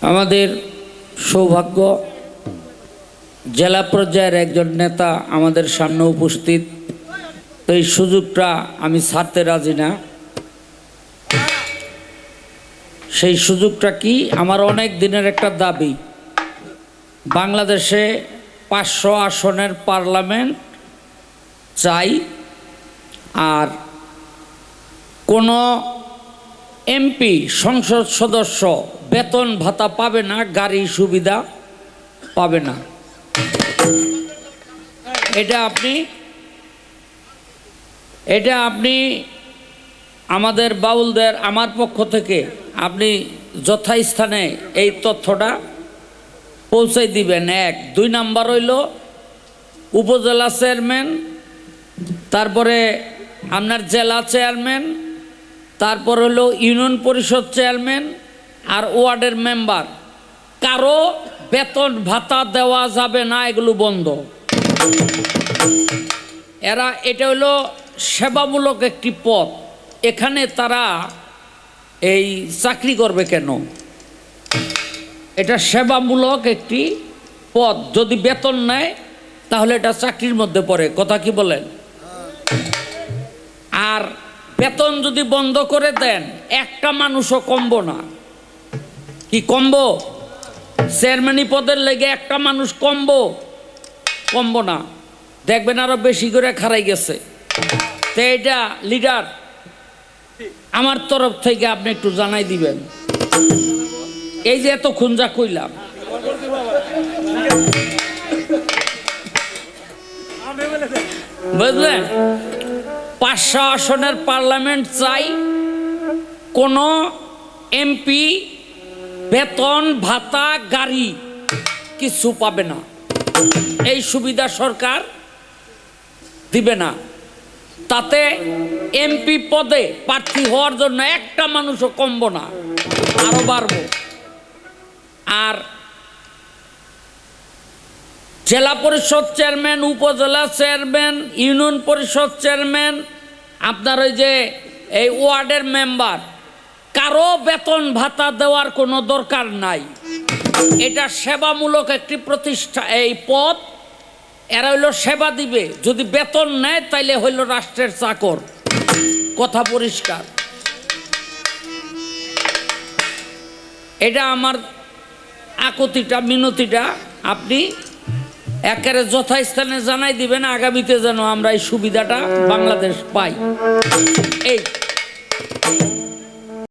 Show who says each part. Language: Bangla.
Speaker 1: আমাদের সৌভাগ্য জেলা পর্যায়ের একজন নেতা আমাদের সামনে উপস্থিত। তো এই সুযোগটা আমি ছাড়তে রাজি না। সেই সুযোগটা কি? আমার অনেক দিনের একটা দাবি, বাংলাদেশে 500 আসনের পার্লামেন্ট চাই। আর কোনো এমপি সংসদ সদস্য বেতন ভাতা পাবে না, গাড়ি সুবিধা পাবে না। এটা আপনি আমাদের বাউলদের আমার পক্ষ থেকে আপনি যথাস্থানে এই তথ্যটা পৌঁছাই দিবেন। 1 2 নাম্বার হইল উপজেলা চেয়ারম্যান, তারপরে আপনার জেলা চেয়ারম্যান, তারপর হলো ইউনিয়ন পরিষদ চেয়ারম্যান আর ওয়ার্ডের মেম্বার, কারো বেতন ভাতা দেওয়া যাবে না, এগুলো বন্ধ। এটা হলো সেবামূলক একটি পদ। এখানে তারা এই চাকরি করবে কেন? এটা সেবামূলক একটি পদ, যদি বেতন নেয় তাহলে এটা চাকরির মধ্যে পড়ে। কথা কি বলেন? আর বেতন যদি বন্ধ করে দেন, একটা মানুষও কমবো না। কি কমবো? চেয়ারম্যানি পদের লেগে একটা মানুষ কমবো না, দেখবেন আরো বেশি করে খারাই গেছে। তো এইটা লিডার আমার তরফ থেকে আপনি একটু জানাই দিবেন। এই যে এত খুঁজা কইলাম, বুঝলেন? 500 আসনের পার্লামেন্ট চাই। কোন এমপি বেতন ভাতা গাড়ি কিছু পাবে না, এই সুবিধা সরকার দিবে না। তাতে এমপি পদে প্রার্থী হওয়ার জন্য একটা মানুষও কমবো না, আরো বাড়বো। আর জেলা পরিষদ চেয়ারম্যান, উপজেলা চেয়ারম্যান, ইউনিয়ন পরিষদ চেয়ারম্যান, আপনার ওই যে এই ওয়ার্ডের মেম্বার, কারো বেতন ভাতা দেওয়ার কোনো দরকার নাই। এটা সেবামূলক একটি প্রতিষ্ঠা, এই পদ। এরা হইল সেবা দিবে, যদি বেতন নেয় তাইলে হইল রাষ্ট্রের চাকর। কথা পরিষ্কার। এটা আমার আকুতিটা, মিনতিটা আপনি একেবারে যথাস্থানে জানাই দিবেন, আগামীতে যেন আমরা এই সুবিধাটা বাংলাদেশ পাই। এই